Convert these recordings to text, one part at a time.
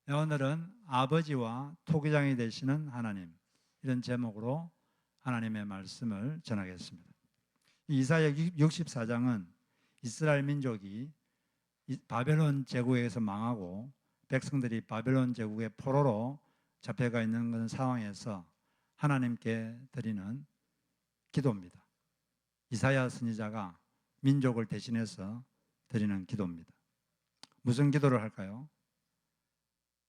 네, 오늘은 아버지와 토기장이 되시는 하나님, 이런 제목으로 하나님의 말씀을 전하겠습니다. 이사야 64장은 이스라엘 민족이 바벨론 제국에서 망하고 백성들이 바벨론 제국의 포로로 잡혀가 있는 그런 상황에서 하나님께 드리는 기도입니다. 이사야 선지자가 민족을 대신해서 드리는 기도입니다. 무슨 기도를 할까요?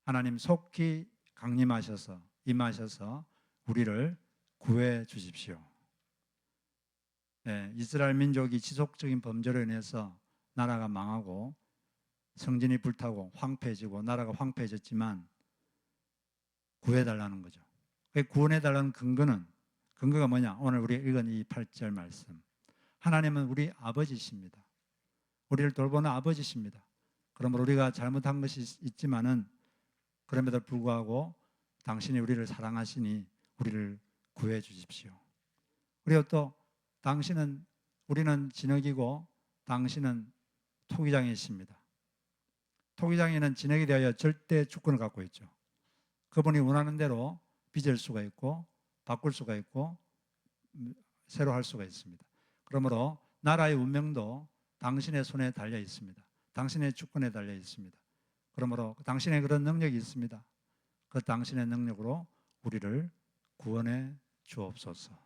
하나님 속히 강림하셔서 임하셔서 우리를 구해 주십시오. 네, 이스라엘 민족이 지속적인 범죄로 인해서 나라가 망하고 성전이 불타고 황폐해지고 나라가 황폐해졌지만 구해달라는 거죠. 구원해달라는 근거가 뭐냐? 오늘 우리가 읽은 이 8절 말씀. 하나님은 우리 아버지십니다. 우리를 돌보는 아버지십니다. 그러므로 우리가 잘못한 것이 있지만은 그럼에도 불구하고 당신이 우리를 사랑하시니 우리를 구해 주십시오. 그리고 또 우리는 진흙이고 당신은 토기장이십니다. 토기장이는 진흙이 되어 절대 주권을 갖고 있죠. 그분이 원하는 대로 빚을 수가 있고 바꿀 수가 있고 새로 할 수가 있습니다. 그러므로 나라의 운명도 당신의 손에 달려 있습니다. 당신의 주권에 달려 있습니다. 그러므로 당신의 그런 능력이 있습니다. 그 당신의 능력으로 우리를 구원해 주옵소서.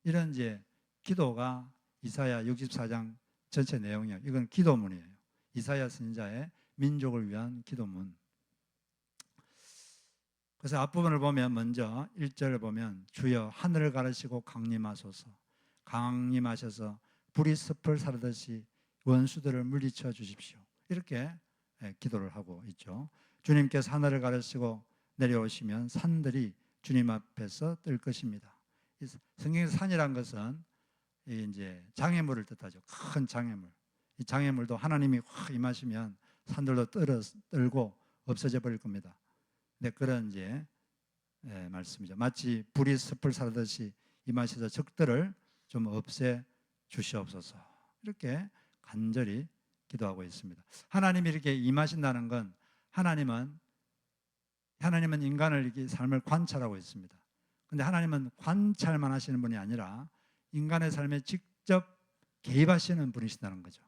이런 이제 기도가 이사야 64장 전체 내용이에요. 이건 기도문이에요. 이사야 선지자의 민족을 위한 기도문. 그래서 앞부분을 보면 먼저 1절을 보면 주여 하늘을 가르시고 강림하소서. 강림하셔서 불이 숲을 사르듯이 원수들을 물리쳐 주십시오. 이렇게 기도를 하고 있죠. 주님께서 하늘을 가르시고 내려오시면 산들이 주님 앞에서 뜰 것입니다. 성경에서 산이란 것은 이제 장애물을 뜻하죠. 큰 장애물. 이 장애물도 하나님이 확 임하시면 산들도 떨고 없어져 버릴 겁니다. 네, 그런 이제 말씀이죠. 마치 불이 숲을 사르듯이 임하셔서 적들을 좀 없애 주시옵소서. 이렇게 간절히 기도하고 있습니다. 하나님이 이렇게 임하신다는 건 하나님은 인간을 이렇게 삶을 관찰하고 있습니다. 그런데 하나님은 관찰만 하시는 분이 아니라 인간의 삶에 직접 개입하시는 분이시다는 거죠.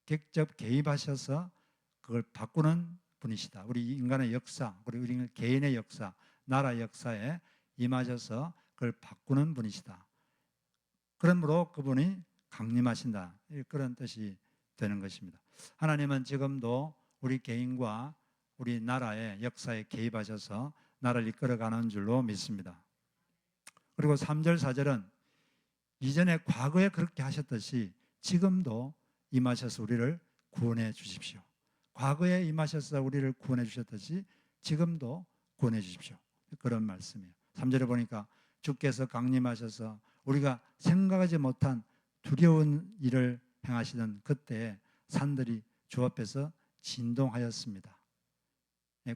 직접 개입하셔서 그걸 바꾸는 분이시다. 우리 인간의 역사, 우리 개인의 역사, 나라 역사에 임하셔서 그걸 바꾸는 분이시다. 그러므로 그분이 강림하신다. 그런 뜻이 되는 것입니다. 하나님은 지금도 우리 개인과 우리 나라의 역사에 개입하셔서 나라를 이끌어가는 줄로 믿습니다. 그리고 3절, 4절은 이전에 과거에 그렇게 하셨듯이 지금도 임하셔서 우리를 구원해 주십시오. 과거에 임하셔서 우리를 구원해 주셨듯이 지금도 구원해 주십시오. 그런 말씀이에요. 3절에 보니까 주께서 강림하셔서 우리가 생각하지 못한 두려운 일을 행하시던 그때 산들이 주 앞에서 진동하였습니다.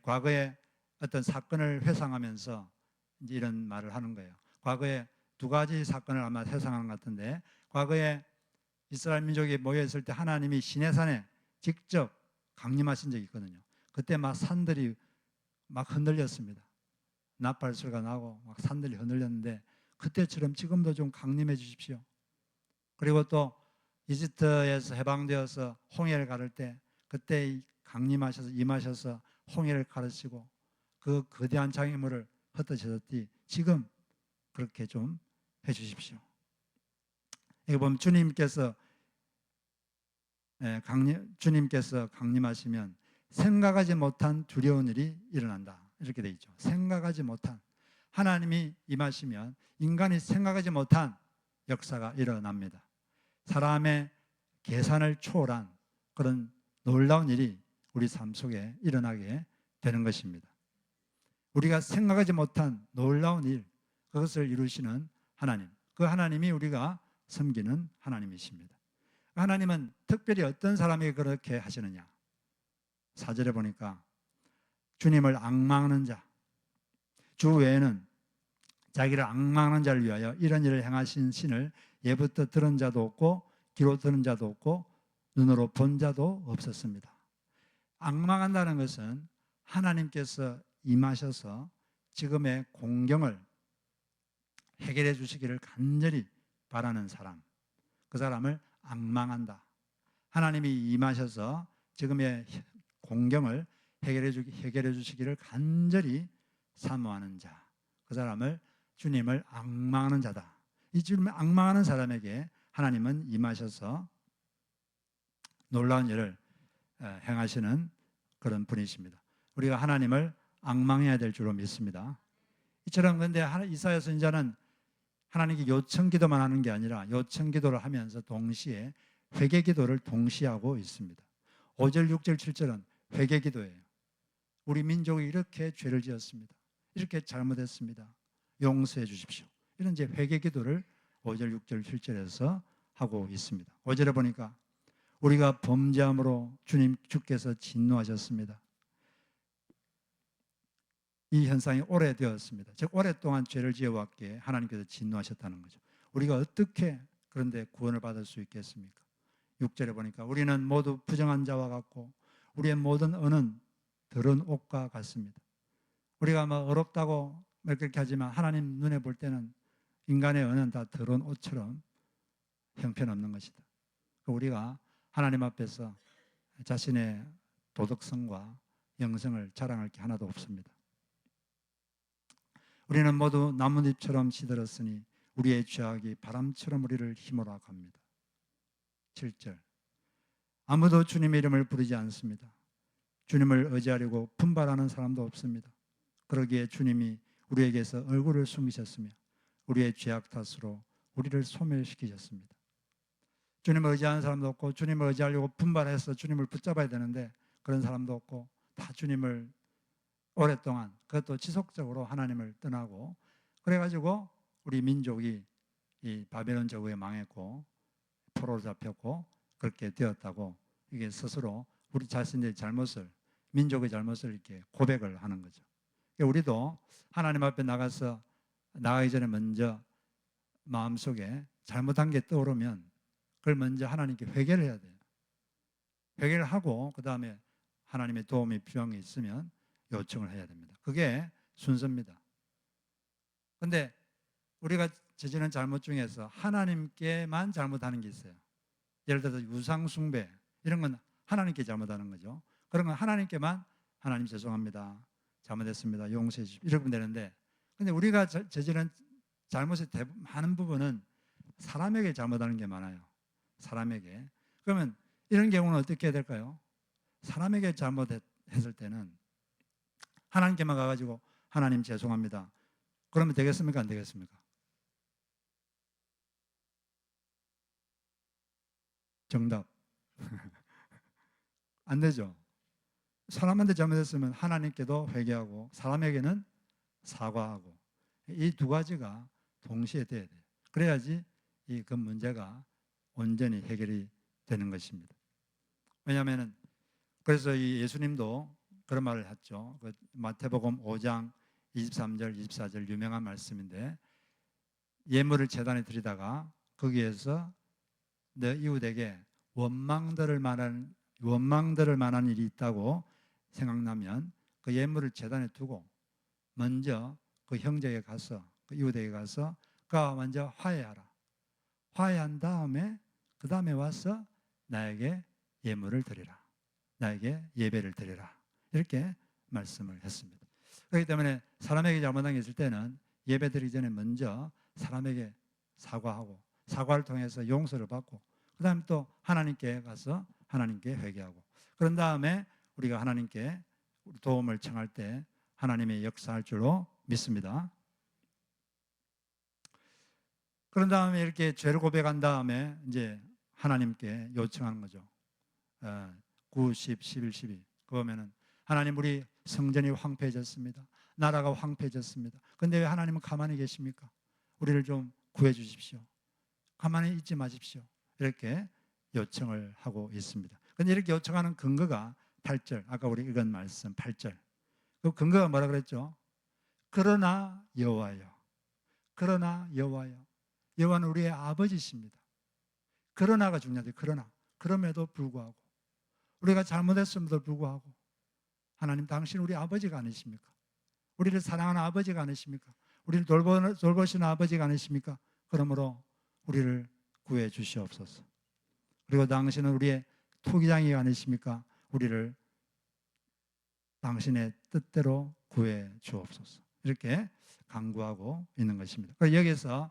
과거에 어떤 사건을 회상하면서 이제 이런 말을 하는 거예요. 과거에 두 가지 사건을 아마 회상하는 것 같은데, 과거에 이스라엘 민족이 모여있을 때 하나님이 시내산에 직접 강림하신 적이 있거든요. 그때 막 산들이 막 흔들렸습니다. 나팔 소리가 나고 막 산들이 흔들렸는데 그때처럼 지금도 좀 강림해 주십시오. 그리고 또 이집트에서 해방되어서 홍해를 가를 때 그때 강림하셔서 임하셔서 홍해를 가르시고 그 거대한 장애물을 흩어졌듯이 지금 그렇게 좀 해주십시오. 여기 보면 주님께서 강림하시면 생각하지 못한 두려운 일이 일어난다. 이렇게 돼 있죠. 생각하지 못한, 하나님이 임하시면 인간이 생각하지 못한 역사가 일어납니다. 사람의 계산을 초월한 그런 놀라운 일이 우리 삶 속에 일어나게 되는 것입니다. 우리가 생각하지 못한 놀라운 일, 그것을 이루시는 하나님, 그 하나님이 우리가 섬기는 하나님이십니다. 하나님은 특별히 어떤 사람에게 그렇게 하시느냐? 4절에 보니까 주님을 앙망하는 자, 주 외에는 자기를 앙망하는 자를 위하여 이런 일을 행하신 신을 예부터 들은 자도 없고 귀로 들은 자도 없고 눈으로 본 자도 없었습니다. 앙망한다는 것은 하나님께서 임하셔서 지금의 공경을 해결해 주시기를 간절히 바라는 사람, 그 사람을 앙망한다. 하나님이 임하셔서 지금의 공경을 해결해 주시기를 간절히 사모하는 자, 그 사람을 주님을 앙망하는 자다. 이 주님을 앙망하는 사람에게 하나님은 임하셔서 놀라운 일을 행하시는 그런 분이십니다. 우리가 하나님을 앙망해야 될 줄로 믿습니다. 이처럼 근데 이사야 선지자는 하나님께 요청 기도만 하는 게 아니라 요청 기도를 하면서 동시에 회개 기도를 동시에 하고 있습니다. 5절, 6절, 7절은 회개 기도예요. 우리 민족이 이렇게 죄를 지었습니다. 이렇게 잘못했습니다. 용서해 주십시오. 이런 이제 회개 기도를 5절, 6절, 7절에서 하고 있습니다. 5절에 보니까 우리가 범죄함으로 주께서 진노하셨습니다. 이 현상이 오래되었습니다. 즉 오랫동안 죄를 지어왔기에 하나님께서 진노하셨다는 거죠. 우리가 어떻게 그런데 구원을 받을 수 있겠습니까? 6절에 보니까 우리는 모두 부정한 자와 같고 우리의 모든 언은 더러운 옷과 같습니다. 우리가 뭐 어렵다고 그렇게 하지만 하나님 눈에 볼 때는 인간의 언은 다 더러운 옷처럼 형편없는 것이다. 우리가 하나님 앞에서 자신의 도덕성과 영성을 자랑할 게 하나도 없습니다. 우리는 모두 나뭇잎처럼 시들었으니 우리의 죄악이 바람처럼 우리를 휘몰아 갑니다. 7절 아무도 주님의 이름을 부르지 않습니다. 주님을 의지하려고 분발하는 사람도 없습니다. 그러기에 주님이 우리에게서 얼굴을 숨기셨으며 우리의 죄악 탓으로 우리를 소멸시키셨습니다. 주님을 의지하는 사람도 없고 주님을 의지하려고 분발해서 주님을 붙잡아야 되는데 그런 사람도 없고 다 주님을 오랫동안 그것도 지속적으로 하나님을 떠나고 그래가지고 우리 민족이 이 바벨론 저주에 망했고 포로로 잡혔고 그렇게 되었다고 이게 스스로 우리 자신의 잘못을 민족의 잘못을 이렇게 고백을 하는 거죠. 우리도 하나님 앞에 나가기 전에 먼저 마음속에 잘못한 게 떠오르면 그걸 먼저 하나님께 회개를 해야 돼요. 회개를 하고 그 다음에 하나님의 도움이 필요한 게 있으면 요청을 해야 됩니다. 그게 순서입니다. 그런데 우리가 저지른 잘못 중에서 하나님께만 잘못하는 게 있어요. 예를 들어서 우상숭배 이런 건 하나님께 잘못하는 거죠. 그런 건 하나님께만 하나님 죄송합니다. 잘못했습니다. 용서해 주십시오. 이러면 되는데 근데 우리가 저지른 잘못의 많은 부분은 사람에게 잘못하는 게 많아요. 사람에게. 그러면 이런 경우는 어떻게 해야 될까요? 사람에게 잘못했을 때는 하나님께만 가가지고 하나님 죄송합니다. 그러면 되겠습니까? 안 되겠습니까? 정답. 안 되죠. 사람한테 잘못했으면 하나님께도 회개하고 사람에게는 사과하고 이 두 가지가 동시에 돼야 돼요. 그래야지 그 문제가 온전히 해결이 되는 것입니다. 왜냐하면 그래서 이 예수님도 그런 말을 했죠. 그 마태복음 5장 23절, 24절 유명한 말씀인데 예물을 제단에 드리다가 거기에서 내 이웃에게 원망들을 만한 일이 있다고 생각나면 그 예물을 제단에 두고 먼저 그 형제에게 가서 그 이웃에게 가서 그와 먼저 화해하라. 화해한 다음에 그 다음에 와서 나에게 예물을 드리라. 나에게 예배를 드리라. 이렇게 말씀을 했습니다. 그렇기 때문에 사람에게 잘못한 게 있을 때는 예배 드리기 전에 먼저 사람에게 사과하고 사과를 통해서 용서를 받고 그 다음에 또 하나님께 가서 하나님께 회개하고 그런 다음에 우리가 하나님께 도움을 청할 때 하나님의 역사할 줄로 믿습니다. 그런 다음에 이렇게 죄를 고백한 다음에 이제 하나님께 요청하는 거죠. 9, 10, 11, 12 그거 보면은 하나님 우리 성전이 황폐해졌습니다. 나라가 황폐해졌습니다. 그런데 왜 하나님은 가만히 계십니까? 우리를 좀 구해 주십시오. 가만히 있지 마십시오. 이렇게 요청을 하고 있습니다. 그런데 이렇게 요청하는 근거가 8절 아까 우리 읽은 말씀 8절 그 근거가 뭐라 그랬죠? 그러나 여호와여 그러나 여호와여 여호와는 우리의 아버지십니다. 그러나가 중요하죠. 그러나 그럼에도 불구하고 우리가 잘못했음에도 불구하고 하나님 당신 우리 아버지가 아니십니까? 우리를 사랑하는 아버지가 아니십니까? 우리를 돌보시는 아버지가 아니십니까? 그러므로 우리를 구해 주시옵소서. 그리고 당신은 우리의 토기장이 아니십니까? 우리를 당신의 뜻대로 구해 주옵소서. 이렇게 간구하고 있는 것입니다. 여기서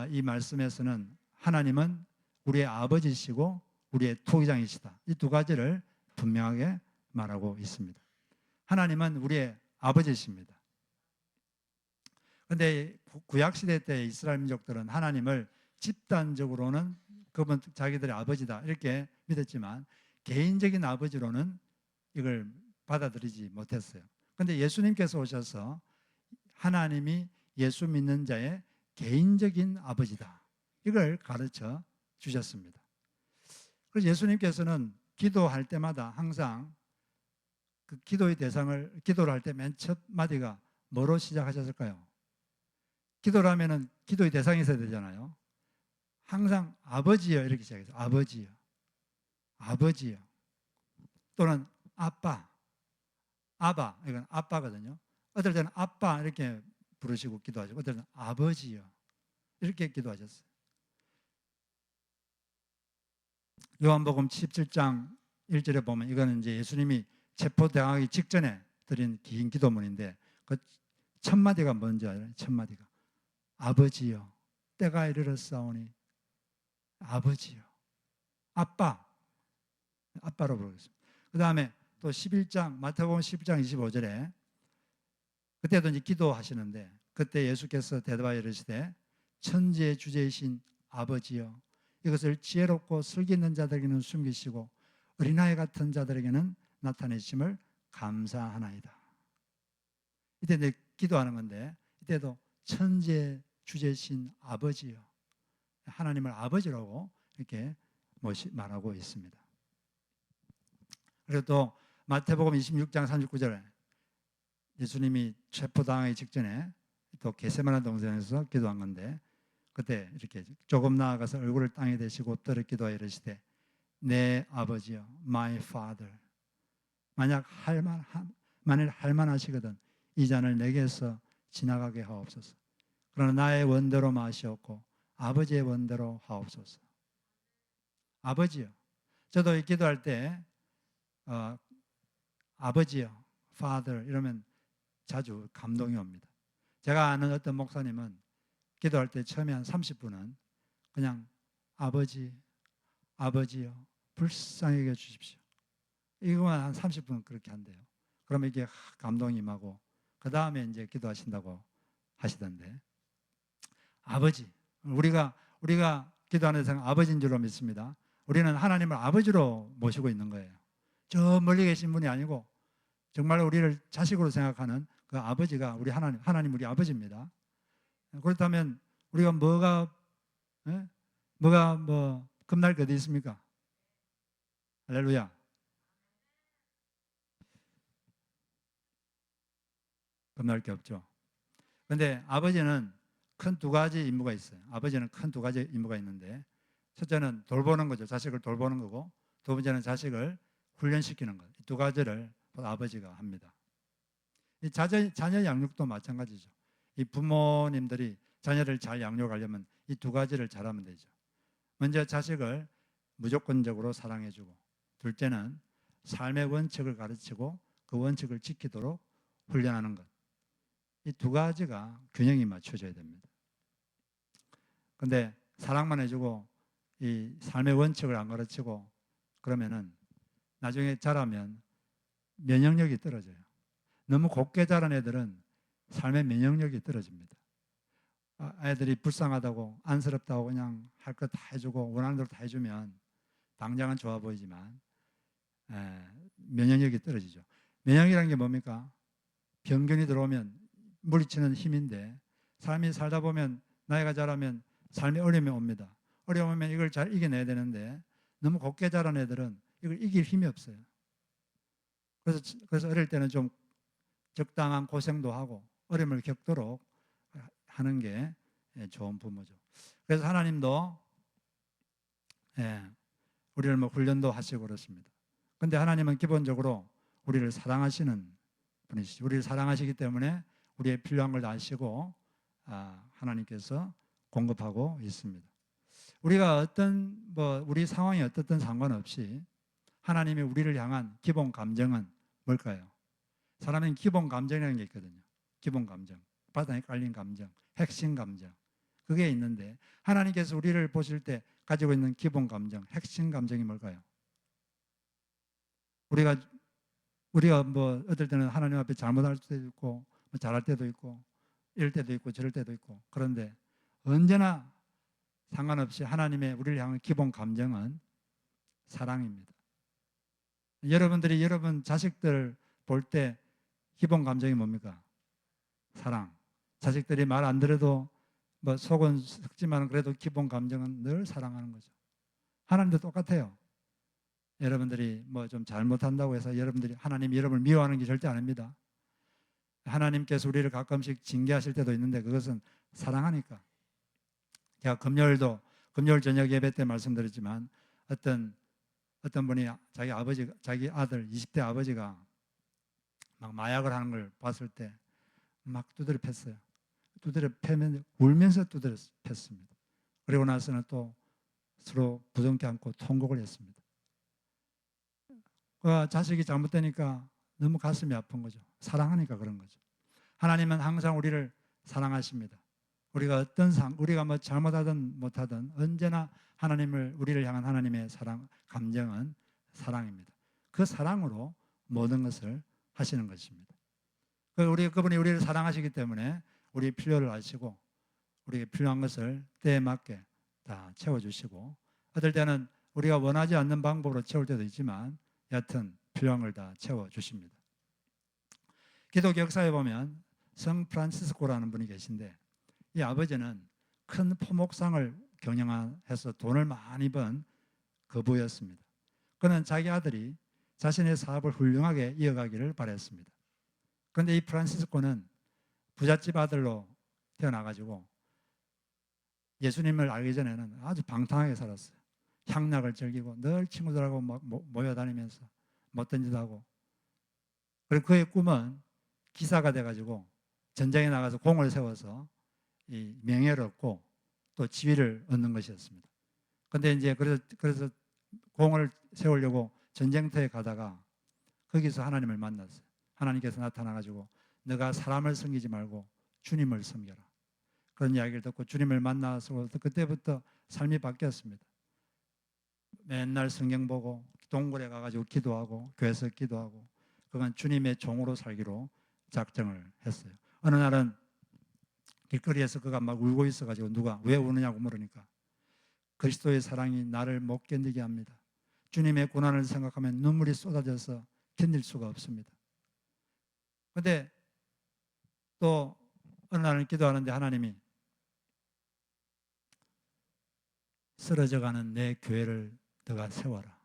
이 말씀에서는 하나님은 우리의 아버지시고 우리의 토기장이시다. 이 두 가지를 분명하게 말하고 있습니다. 하나님은 우리의 아버지십니다. 그런데 구약시대 때 이스라엘 민족들은 하나님을 집단적으로는 그분 자기들의 아버지다 이렇게 믿었지만 개인적인 아버지로는 이걸 받아들이지 못했어요. 그런데 예수님께서 오셔서 하나님이 예수 믿는 자의 개인적인 아버지다 이걸 가르쳐 주셨습니다. 그래서 예수님께서는 기도할 때마다 항상 그 기도의 대상을 기도를 할 때 맨 첫 마디가 뭐로 시작하셨을까요? 기도를 하면은 기도의 대상이 있어야 되잖아요. 항상 아버지여 이렇게 시작해서 아버지여, 아버지여 또는 아빠, 아바 이건 아빠거든요. 어떨 때는 아빠 이렇게 부르시고 기도하시고 어떨 때는 아버지여 이렇게 기도하셨어요. 요한복음 17장 1절에 보면 이거는 이제 예수님이 체포당하기 직전에 드린 긴 기도문인데 그 첫 마디가 뭔지 알아요? 첫 마디가 아버지여 때가 이르렀사오니 아버지여 아빠 아빠로 부르겠습니다. 그 다음에 또 11장 마태복음 11장 25절에 그때도 이제 기도하시는데 그때 예수께서 대답하여 이르시되 천지의 주제이신 아버지여 이것을 지혜롭고 슬기 있는 자들에게는 숨기시고 어린아이 같은 자들에게는 나타내심을 감사하나이다. 이때 이제 기도하는 건데 이때도 천지의 주제신 아버지요 하나님을 아버지라고 이렇게 말하고 있습니다. 그리고 또 마태복음 26장 39절에 예수님이 체포당하기 직전에 또 게세마네 동산에서 기도한 건데 그때 이렇게 조금 나아가서 얼굴을 땅에 대시고 떨어 기도하여 이르시되 내 아버지여 my father 만일 할만하시거든 이 잔을 내게서 지나가게 하옵소서. 그러나 나의 원대로 마시옵고 아버지의 원대로 하옵소서. 아버지요. 저도 이 기도할 때 아버지요, father 이러면 자주 감동이 옵니다. 제가 아는 어떤 목사님은 기도할 때 처음에 한 30분은 그냥 아버지요 불쌍히 여겨 주십시오. 이거만 한 30분 그렇게 한대요. 그러면 이게 감동이 임하고 그 다음에 이제 기도하신다고 하시던데 아버지 우리가 기도하는 데서 아버지인 줄로 믿습니다. 우리는 하나님을 아버지로 모시고 있는 거예요. 저 멀리 계신 분이 아니고 정말 우리를 자식으로 생각하는 그 아버지가 우리 하나님 우리 아버지입니다. 그렇다면 우리가 뭐가 겁날 게 어디 있습니까? 할렐루야. 겁날 게 없죠. 그런데 아버지는 큰 두 가지 임무가 있어요. 아버지는 큰 두 가지 임무가 있는데 첫째는 돌보는 거죠. 자식을 돌보는 거고 두 번째는 자식을 훈련시키는 것. 이 두 가지를 아버지가 합니다. 이 자녀 양육도 마찬가지죠. 이 부모님들이 자녀를 잘 양육하려면 이 두 가지를 잘하면 되죠. 먼저 자식을 무조건적으로 사랑해주고 둘째는 삶의 원칙을 가르치고 그 원칙을 지키도록 훈련하는 것. 이 두 가지가 균형이 맞춰져야 됩니다. 그런데 사랑만 해주고 이 삶의 원칙을 안 가르치고 그러면은 나중에 자라면 면역력이 떨어져요. 너무 곱게 자란 애들은 삶의 면역력이 떨어집니다. 애들이 불쌍하다고 안쓰럽다고 그냥 할 것 다 해주고 원하는 대로 다 해주면 당장은 좋아 보이지만 면역력이 떨어지죠. 면역이라는 게 뭡니까? 병균이 들어오면 물리치는 힘인데 삶이 살다 보면 나이가 자라면 삶이 어려움이 옵니다. 어려우면 이걸 잘 이겨내야 되는데 너무 곱게 자란 애들은 이걸 이길 힘이 없어요. 그래서 어릴 때는 좀 적당한 고생도 하고 어려움을 겪도록 하는 게 좋은 부모죠. 그래서 하나님도 우리를 훈련도 하시고 그렇습니다. 그런데 하나님은 기본적으로 우리를 사랑하시는 분이시죠. 우리를 사랑하시기 때문에 우리의 필요한 걸 다 아시고 하나님께서 공급하고 있습니다. 우리가 우리 상황이 어떻든 상관없이 하나님이 우리를 향한 기본 감정은 뭘까요? 사람은 기본 감정이라는 게 있거든요. 기본 감정, 바닥에 깔린 감정, 핵심 감정, 그게 있는데 하나님께서 우리를 보실 때 가지고 있는 기본 감정, 핵심 감정이 뭘까요? 우리가 어떨 때는 하나님 앞에 잘못할 때도 있고 잘할 때도 있고 이럴 때도 있고 저럴 때도 있고, 그런데 언제나 상관없이 하나님의 우리를 향한 기본 감정은 사랑입니다. 여러분들이 여러분 자식들 볼 때 기본 감정이 뭡니까? 사랑. 자식들이 말 안 들어도 속은 썩지만 그래도 기본 감정은 늘 사랑하는 거죠. 하나님도 똑같아요. 여러분들이 좀 잘못한다고 해서 여러분들이 하나님이 여러분을 미워하는 게 절대 아닙니다. 하나님께서 우리를 가끔씩 징계하실 때도 있는데 그것은 사랑하니까. 제가 금요일 저녁 예배 때 말씀드렸지만 어떤 분이 자기 아들 20대 아버지가 막 마약을 하는 걸 봤을 때 막 두드려 팼어요. 두드려 패면 울면서 두드려 팼습니다. 그리고 나서는 또 서로 부둥켜 안고 통곡을 했습니다. 그 자식이 잘못되니까 너무 가슴이 아픈 거죠. 사랑하니까 그런 거죠. 하나님은 항상 우리를 사랑하십니다. 우리가 잘못하든 못하든 언제나 우리를 향한 하나님의 감정은 사랑입니다. 그 사랑으로 모든 것을 하시는 것입니다. 그분이 우리를 사랑하시기 때문에 우리의 필요를 아시고 우리에게 필요한 것을 때에 맞게 다 채워주시고, 어떨 때는 우리가 원하지 않는 방법으로 채울 때도 있지만 여하튼 필요한 걸 다 채워주십니다. 기독교 역사에 보면 성 프란시스코라는 분이 계신데 이 아버지는 큰 포목상을 경영해서 돈을 많이 번 거부였습니다. 그는 자기 아들이 자신의 사업을 훌륭하게 이어가기를 바랬습니다. 그런데 이 프란시스코는 부잣집 아들로 태어나가지고 예수님을 알기 전에는 아주 방탕하게 살았어요. 향락을 즐기고 늘 친구들하고 모여다니면서 못된 짓 하고, 그리고 그의 꿈은 기사가 돼가지고 전쟁에 나가서 공을 세워서 이 명예를 얻고 또 지위를 얻는 것이었습니다. 그런데 이제 그래서 공을 세우려고 전쟁터에 가다가 거기서 하나님을 만났어요. 하나님께서 나타나가지고 너가 사람을 섬기지 말고 주님을 섬겨라, 그런 이야기를 듣고 주님을 만나서 그때부터 삶이 바뀌었습니다. 맨날 성경 보고 동굴에 가가지고 기도하고 교회에서 기도하고 그건 주님의 종으로 살기로 작정을 했어요. 어느 날은 길거리에서 그가 막 울고 있어가지고 누가 왜 우느냐고 물으니까 그리스도의 사랑이 나를 못 견디게 합니다. 주님의 고난을 생각하면 눈물이 쏟아져서 견딜 수가 없습니다. 그런데 또 어느 날은 기도하는데 하나님이 쓰러져가는 내 교회를 너가 세워라.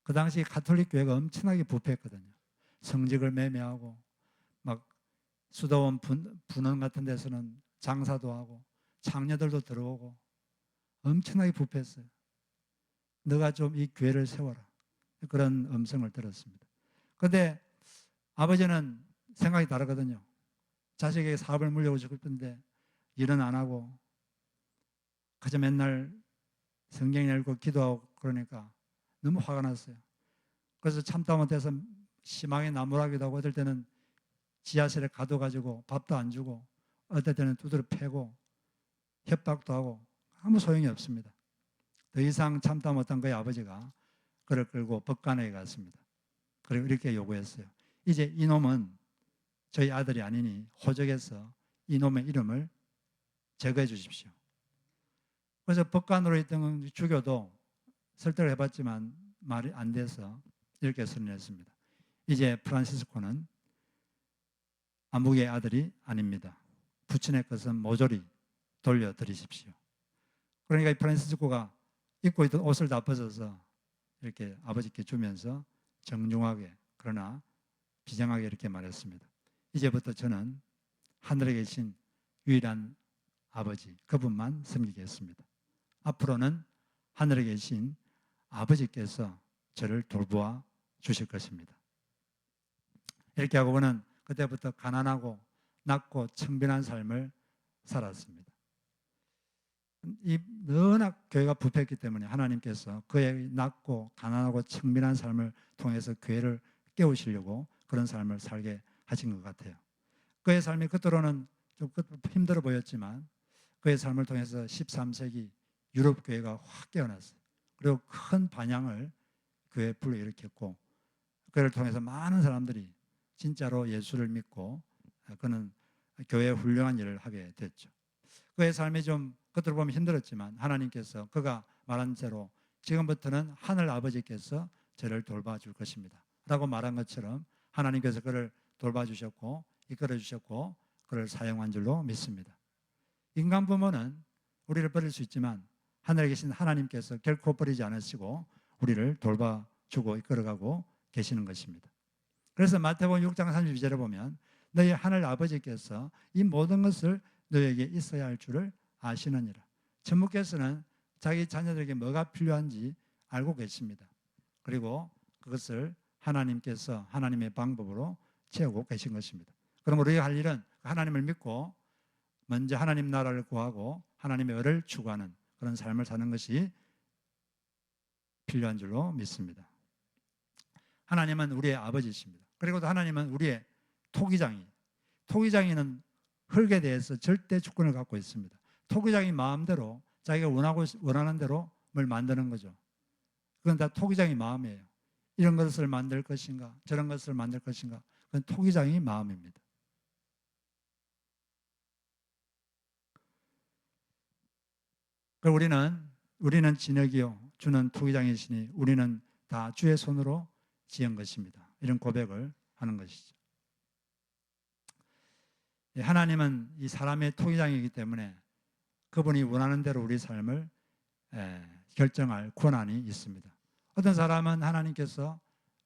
그 당시 가톨릭 교회가 엄청나게 부패했거든요. 성직을 매매하고 막 수도원 분원 같은 데서는 장사도 하고 장녀들도 들어오고 엄청나게 부패했어요. 너가 좀 이 교회를 세워라. 그런 음성을 들었습니다. 그런데 아버지는 생각이 다르거든요. 자식에게 사업을 물려주고 싶은데 일은 안 하고 그저 맨날 성경 읽고 기도하고 그러니까 너무 화가 났어요. 그래서 참다 못해서 심하게 나무라기도 하고 어떨 때는 지하실에 가둬가지고 밥도 안 주고 어떨 때는 두드려 패고 협박도 하고 아무 소용이 없습니다. 더 이상 참다 못한 그의 아버지가 그를 끌고 법관에 갔습니다. 그리고 이렇게 요구했어요. 이제 이놈은 저희 아들이 아니니 호적에서 이놈의 이름을 제거해 주십시오. 그래서 법관으로 있던 주교도 설득을 해봤지만 말이 안 돼서 이렇게 선언했습니다. 이제 프란시스코는 아무개의 아들이 아닙니다. 부친의 것은 모조리 돌려드리십시오. 그러니까 이 프란시스코가 입고 있던 옷을 다 벗어서 이렇게 아버지께 주면서 정중하게 그러나 비장하게 이렇게 말했습니다. 이제부터 저는 하늘에 계신 유일한 아버지 그분만 섬기겠습니다. 앞으로는 하늘에 계신 아버지께서 저를 돌보아 주실 것입니다. 이렇게 하고 그는 그때부터 가난하고 낮고 청빈한 삶을 살았습니다. 이 워낙 교회가 부패했기 때문에 하나님께서 그의 낮고 가난하고 청빈한 삶을 통해서 교회를 깨우시려고 그런 삶을 살게 하신 것 같아요. 그의 삶이 겉으로는 좀 힘들어 보였지만 그의 삶을 통해서 13세기 유럽 교회가 확 깨어났어요. 그리고 큰 반향을 교회에 불러일으켰고 그를 통해서 많은 사람들이 진짜로 예수를 믿고 그는 교회에 훌륭한 일을 하게 됐죠. 그의 삶이 좀 겉으로 보면 힘들었지만 하나님께서 그가 말한 대로 지금부터는 하늘 아버지께서 저를 돌봐줄 것입니다 라고 말한 것처럼 하나님께서 그를 돌봐주셨고 이끌어 주셨고 그를 사용한 줄로 믿습니다. 인간 부모는 우리를 버릴 수 있지만 하늘에 계신 하나님께서 결코 버리지 않으시고 우리를 돌봐주고 이끌어가고 계시는 것입니다. 그래서 마태복음 6장 32절에 보면 너희 하늘 아버지께서 이 모든 것을 너희에게 있어야 할 줄을 아시느니라. 천부께서는 자기 자녀들에게 뭐가 필요한지 알고 계십니다. 그리고 그것을 하나님께서 하나님의 방법으로 채우고 계신 것입니다. 그럼 우리가 할 일은 하나님을 믿고 먼저 하나님 나라를 구하고 하나님의 의를 추구하는 그런 삶을 사는 것이 필요한 줄로 믿습니다. 하나님은 우리의 아버지이십니다. 그리고 또 하나님은 우리의 토기장이. 토기장이는 흙에 대해서 절대 주권을 갖고 있습니다. 토기장이 마음대로 자기가 원하는 대로 뭘 만드는 거죠. 그건 다 토기장의 마음이에요. 이런 것을 만들 것인가 저런 것을 만들 것인가 그건 토기장의 마음입니다. 우리는 진흙이요 주는 토기장이시니 우리는 다 주의 손으로 지은 것입니다. 이런 고백을 하는 것이죠. 하나님은 이 사람의 토기장이기 때문에 그분이 원하는 대로 우리 삶을 결정할 권한이 있습니다. 어떤 사람은 하나님께서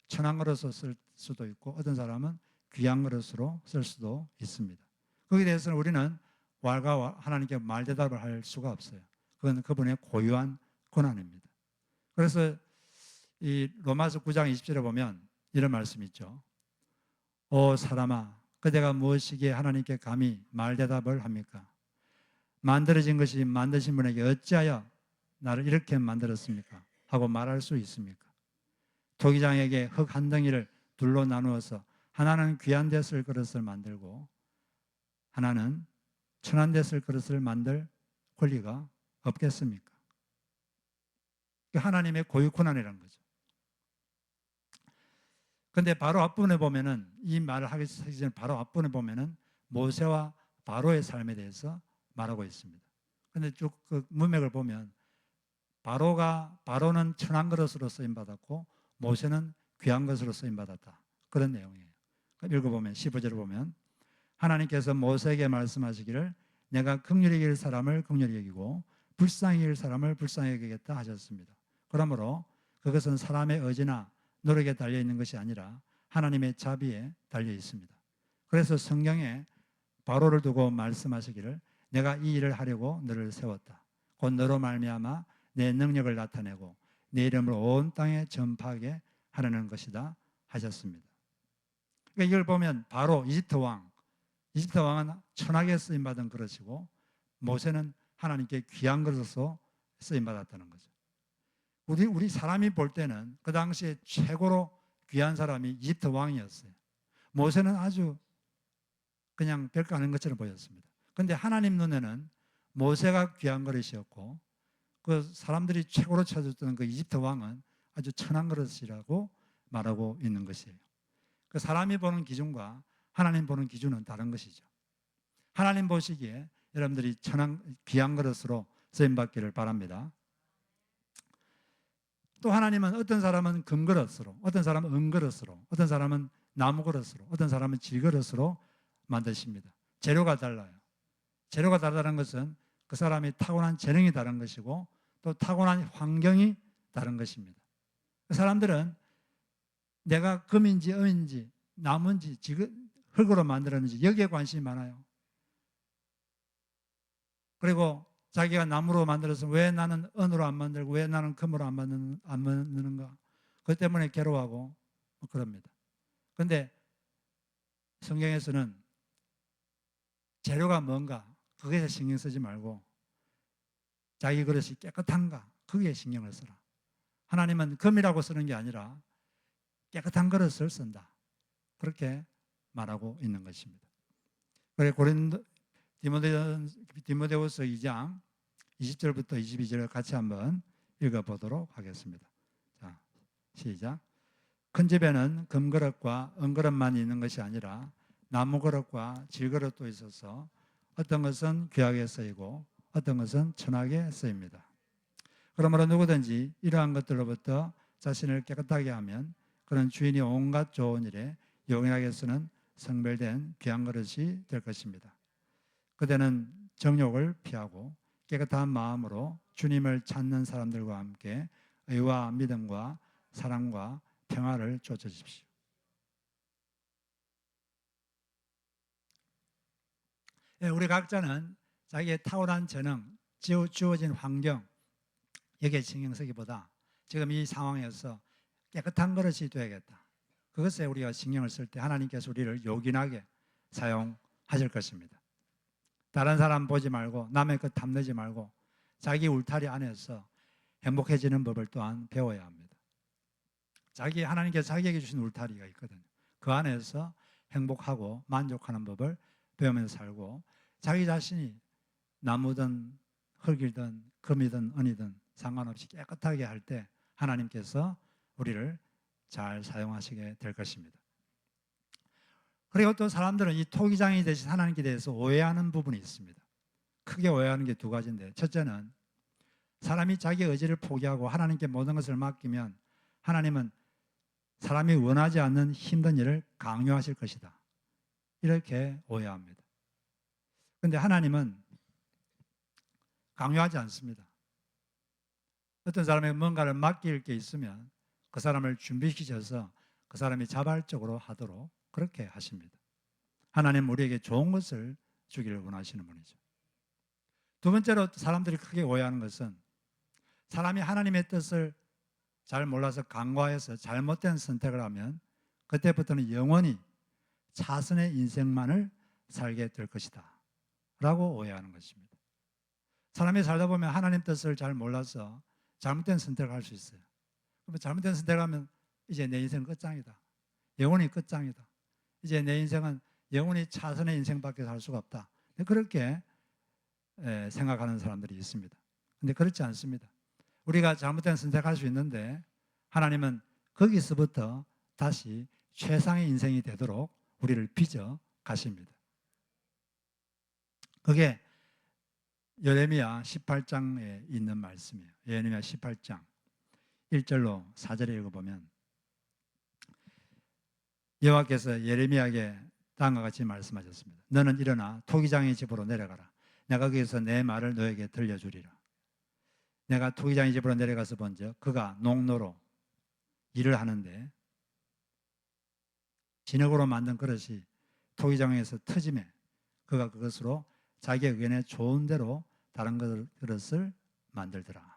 천한 그릇으로 쓸 수도 있고 어떤 사람은 귀한 그릇으로 쓸 수도 있습니다. 거기에 대해서는 우리는 하나님께 말대답을 할 수가 없어요. 그건 그분의 고유한 권한입니다. 그래서 이 로마서 9장 20절에 보면 이런 말씀이 있죠. 오 사람아 그대가 무엇이기에 하나님께 감히 말대답을 합니까? 만들어진 것이 만드신 분에게 어찌하여 나를 이렇게 만들었습니까? 하고 말할 수 있습니까? 토기장에게 흙 한 덩이를 둘로 나누어서 하나는 귀한 데 쓸 그릇을 만들고 하나는 천한 데 쓸 그릇을 만들 권리가 없겠습니까? 하나님의 고유 권한이라는 거죠. 그런데 바로 앞부분에 보면은 이 말을 하기 전에 바로 앞부분에 보면은 모세와 바로의 삶에 대해서 말하고 있습니다. 그런데 쭉 그 문맥을 보면 바로는 천한 그릇으로 쓰임 받았고 모세는 귀한 것으로 쓰임 받았다. 그런 내용이에요. 읽어보면 15절을 보면 하나님께서 모세에게 말씀하시기를 내가 긍휼히 여길 사람을 긍휼히 여기고 불쌍히 여길 사람을 불쌍히 여기겠다 하셨습니다. 그러므로 그것은 사람의 의지나 노력에 달려 있는 것이 아니라 하나님의 자비에 달려 있습니다. 그래서 성경에 바로를 두고 말씀하시기를 내가 이 일을 하려고 너를 세웠다. 곧 너로 말미암아 내 능력을 나타내고 내 이름을 온 땅에 전파하게 하려는 것이다 하셨습니다. 그러니까 이걸 보면 바로 이집트 왕은 천하게 쓰임받은 그릇이고 모세는 하나님께 귀한 그릇으로 쓰임받았다는 거죠. 우리 사람이 볼 때는 그 당시에 최고로 귀한 사람이 이집트 왕이었어요. 모세는 아주 그냥 별거 아닌 것처럼 보였습니다. 그런데 하나님 눈에는 모세가 귀한 그릇이었고 그 사람들이 최고로 찾았던 그 이집트 왕은 아주 천한 그릇이라고 말하고 있는 것이에요. 그 사람이 보는 기준과 하나님 보는 기준은 다른 것이죠. 하나님 보시기에 여러분들이 귀한 그릇으로 쓰임받기를 바랍니다. 또 하나님은 어떤 사람은 금그릇으로, 어떤 사람은 은그릇으로, 어떤 사람은 나무그릇으로, 어떤 사람은 질그릇으로 만드십니다. 재료가 달라요. 재료가 다르다는 것은 그 사람이 타고난 재능이 다른 것이고 또 타고난 환경이 다른 것입니다. 그 사람들은 내가 금인지 은인지 나무인지 흙으로 만들었는지 여기에 관심이 많아요. 그리고 자기가 나무로 만들어서 왜 나는 은으로 안 만들고 왜 나는 금으로 안 만드는가? 그것 때문에 괴로워하고 그럽니다. 그런데 성경에서는 재료가 뭔가 그것에 신경 쓰지 말고 자기 그릇이 깨끗한가 거기에 신경을 써라. 하나님은 금이라고 쓰는 게 아니라 깨끗한 그릇을 쓴다. 그렇게 말하고 있는 것입니다. 그래 디모데후서 2장 20절부터 22절을 같이 한번 읽어보도록 하겠습니다. 자, 시작. 큰 집에는 금그릇과 은그릇만 있는 것이 아니라 나무그릇과 질그릇도 있어서 어떤 것은 귀하게 쓰이고 어떤 것은 천하게 쓰입니다. 그러므로 누구든지 이러한 것들로부터 자신을 깨끗하게 하면 그런 주인이 온갖 좋은 일에 용이하게 쓰는 성별된 귀한 그릇이 될 것입니다. 그대는 정욕을 피하고 깨끗한 마음으로 주님을 찾는 사람들과 함께 의와 믿음과 사랑과 평화를 쫓으십시오. 우리 각자는 자기의 탁월한 재능, 주어진 환경 여기에 신경 쓰기보다 지금 이 상황에서 깨끗한 그릇이 되어야겠다. 그것에 우리가 신경을 쓸 때 하나님께서 우리를 요긴하게 사용하실 것입니다. 다른 사람 보지 말고 남의 것 탐내지 말고 자기 울타리 안에서 행복해지는 법을 또한 배워야 합니다. 하나님께서 자기에게 주신 울타리가 있거든요. 그 안에서 행복하고 만족하는 법을 배우면서 살고 자기 자신이 나무든 흙이든 금이든 은이든 상관없이 깨끗하게 할 때 하나님께서 우리를 잘 사용하시게 될 것입니다. 그리고 또 사람들은 이 토기장이 되신 하나님께 대해서 오해하는 부분이 있습니다. 크게 오해하는 게 두 가지인데, 첫째는 사람이 자기 의지를 포기하고 하나님께 모든 것을 맡기면 하나님은 사람이 원하지 않는 힘든 일을 강요하실 것이다. 이렇게 오해합니다. 그런데 하나님은 강요하지 않습니다. 어떤 사람에게 뭔가를 맡길 게 있으면 그 사람을 준비시켜서 그 사람이 자발적으로 하도록 그렇게 하십니다. 하나님은 우리에게 좋은 것을 주기를 원하시는 분이죠. 두 번째로 사람들이 크게 오해하는 것은 사람이 하나님의 뜻을 잘 몰라서 간과해서 잘못된 선택을 하면 그때부터는 영원히 차선의 인생만을 살게 될 것이다 라고 오해하는 것입니다. 사람이 살다 보면 하나님 뜻을 잘 몰라서 잘못된 선택을 할 수 있어요. 그러면 잘못된 선택을 하면 이제 내 인생은 끝장이다. 영원히 끝장이다. 이제 내 인생은 영원히 차선의 인생밖에 살 수가 없다. 그렇게 생각하는 사람들이 있습니다. 그런데 그렇지 않습니다. 우리가 잘못된 선택할 수 있는데 하나님은 거기서부터 다시 최상의 인생이 되도록 우리를 빚어 가십니다. 그게 예레미야 18장에 있는 말씀이에요. 예레미야 18장 1절로 4절에 읽어보면 여호와께서 예레미야에게 다음과 같이 말씀하셨습니다. 너는 일어나 토기장의 집으로 내려가라. 내가 거기서 내 말을 너에게 들려주리라. 내가 토기장의 집으로 내려가서 본즉 그가 농로로 일을 하는데 진흙으로 만든 그릇이 토기장에서 터짐에 그가 그것으로 자기의 의견에 좋은 대로 다른 그릇을 만들더라.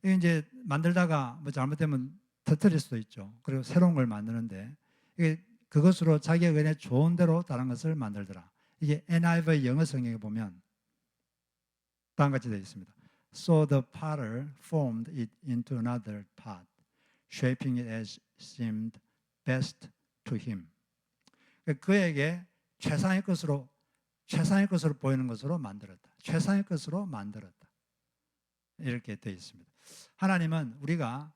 이게 이제 만들다가 뭐 잘못되면 터뜨릴 수도 있죠. 그리고 새로운 걸 만드는데 이게 그것으로 자기의 의견에 좋은 대로 다른 것을 만들더라. 이게 NIV 영어 성경에 보면 다음과 같이 되어 있습니다. So the potter formed it into another pot, shaping it as seemed best to him. 그에게 최상의 것으로 보이는 것으로 만들었다. 최상의 것으로 만들었다. 이렇게 되어 있습니다. 하나님은 우리가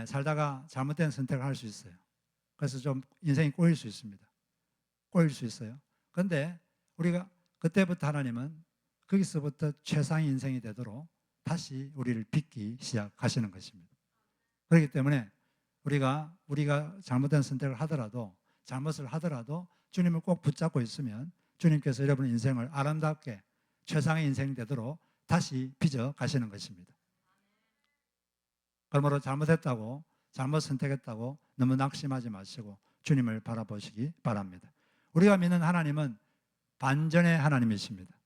살다가 잘못된 선택을 할 수 있어요. 그래서 좀 인생이 꼬일 수 있습니다. 꼬일 수 있어요. 그런데 우리가 그때부터 하나님은 거기서부터 최상의 인생이 되도록 다시 우리를 빚기 시작하시는 것입니다. 그렇기 때문에 우리가 잘못된 선택을 하더라도 잘못을 하더라도 주님을 꼭 붙잡고 있으면 주님께서 여러분의 인생을 아름답게 최상의 인생이 되도록 다시 빚어 가시는 것입니다. 그러므로 잘못했다고 잘못 선택했다고 너무 낙심하지 마시고 주님을 바라보시기 바랍니다. 우리가 믿는 하나님은 반전의 하나님이십니다.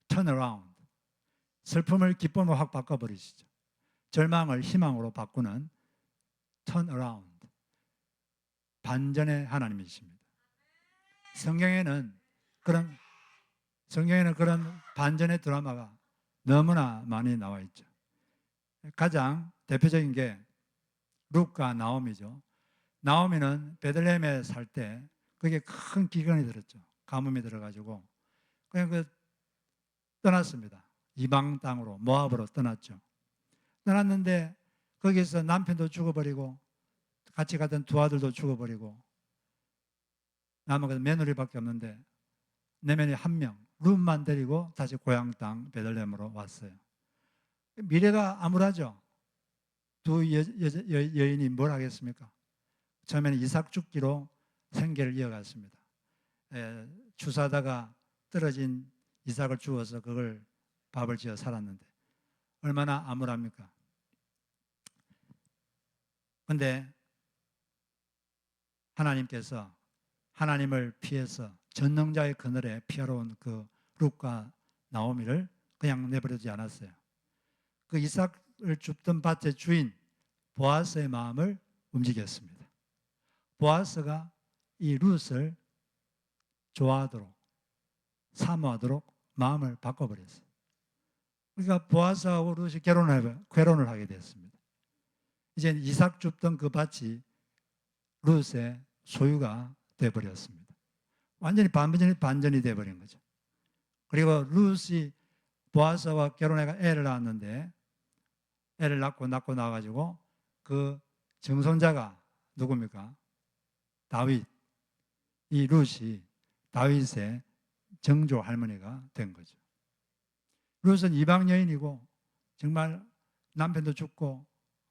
Turn around. 슬픔을 기쁨으로 확 바꿔버리시죠. 절망을 희망으로 바꾸는 turn around. 반전의 하나님이십니다. 성경에는 그런 반전의 드라마가 너무나 많이 나와 있죠. 가장 대표적인 게 룻과 나오미죠. 나오미는 베들레헴에 살 때 그게 큰 기근이 들었죠. 가뭄이 들어가지고 그냥 떠났습니다. 이방 땅으로 모압으로 떠났죠. 떠났는데 거기서 남편도 죽어버리고 같이 갔던 두 아들도 죽어버리고 남은 것은 며느리밖에 없는데 내면이 한 명, 룻만 데리고 다시 고향 땅 베들레헴으로 왔어요. 미래가 암울하죠. 두 여인이 뭘 하겠습니까? 처음에는 이삭 죽기로 생계를 이어갔습니다. 주사다가 떨어진 이삭을 주워서 그걸 밥을 지어 살았는데 얼마나 암울합니까? 그런데 하나님께서 하나님을 피해서 전능자의 그늘에 피하러 온 그 룻과 나오미를 그냥 내버려두지 않았어요. 그 이삭을 줍던 밭의 주인 보아스의 마음을 움직였습니다. 보아스가 이 룻을 좋아하도록 사모하도록 마음을 바꿔버렸어요. 그러니까 보아스하고 룻이 결혼을 하게 됐습니다. 이제 이삭 줍던 그 밭이 룻의 소유가 되어버렸습니다. 완전히 반전이 되어버린 거죠. 그리고 룻이 보아스와 결혼해가 애를 낳았는데 애를 낳고 나와가지고 그 정손자가 누굽니까? 다윗. 이 룻이 다윗의 정조 할머니가 된 거죠. 룻은 이방 여인이고 정말 남편도 죽고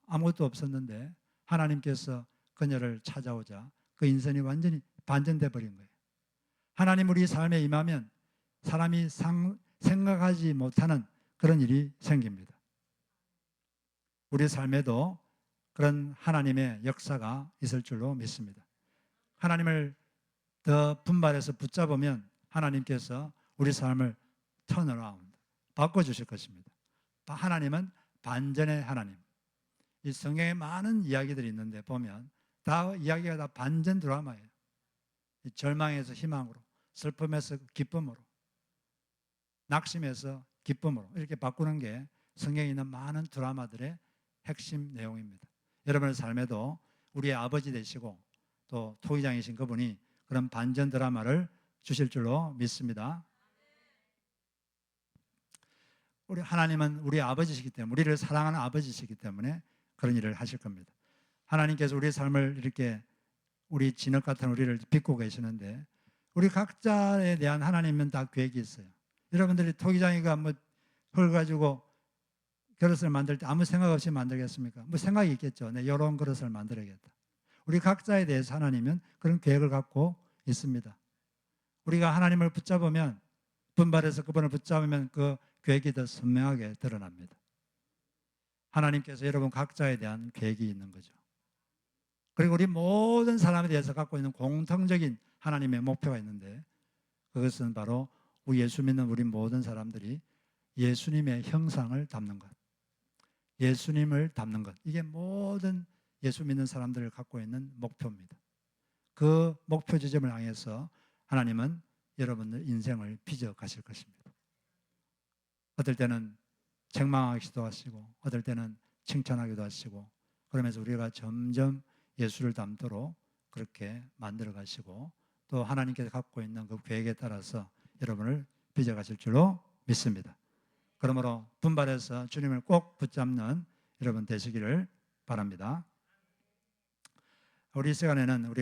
아무것도 없었는데 하나님께서 그녀를 찾아오자 그 인생이 완전히 반전돼 버린 거예요. 하나님 우리 삶에 임하면 사람이 생각하지 못하는 그런 일이 생깁니다. 우리 삶에도 그런 하나님의 역사가 있을 줄로 믿습니다. 하나님을 더 분발해서 붙잡으면 하나님께서 우리 삶을 턴어라운드 바꿔주실 것입니다. 하나님은 반전의 하나님. 이 성경에 많은 이야기들이 있는데 보면 다 이야기가 다 반전 드라마예요. 절망에서 희망으로, 슬픔에서 기쁨으로, 낙심에서 기쁨으로 이렇게 바꾸는 게 성경에 있는 많은 드라마들의 핵심 내용입니다. 여러분의 삶에도 우리의 아버지 되시고 또 토기장이신 그분이 그런 반전 드라마를 주실 줄로 믿습니다. 우리 하나님은 우리 아버지시기 때문에 우리를 사랑하는 아버지시기 때문에 그런 일을 하실 겁니다. 하나님께서 우리의 삶을 이렇게 우리 진흙 같은 우리를 빚고 계시는데 우리 각자에 대한 하나님은 다 계획이 있어요. 여러분들이 토기장이가 흙 가지고 그릇을 만들 때 아무 생각 없이 만들겠습니까? 생각이 있겠죠. 네, 이런 그릇을 만들어야겠다. 우리 각자에 대해서 하나님은 그런 계획을 갖고 있습니다. 우리가 하나님을 붙잡으면 분발해서 그분을 붙잡으면 그 계획이 더 선명하게 드러납니다. 하나님께서 여러분 각자에 대한 계획이 있는 거죠. 그리고 우리 모든 사람에 대해서 갖고 있는 공통적인 하나님의 목표가 있는데 그것은 바로 우리 예수 믿는 우리 모든 사람들이 예수님의 형상을 담는 것, 예수님을 담는 것, 이게 모든 예수 믿는 사람들을 갖고 있는 목표입니다. 그 목표 지점을 향해서 하나님은 여러분들 인생을 빚어 가실 것입니다. 어떨 때는 책망하기도 하시고 어떨 때는 칭찬하기도 하시고 그러면서 우리가 점점 예수를 닮도록 그렇게 만들어 가시고 또 하나님께서 갖고 있는 그 계획에 따라서 여러분을 빚어 가실 줄로 믿습니다. 그러므로 분발해서 주님을 꼭 붙잡는 여러분 되시기를 바랍니다. 우리 시간에는 우리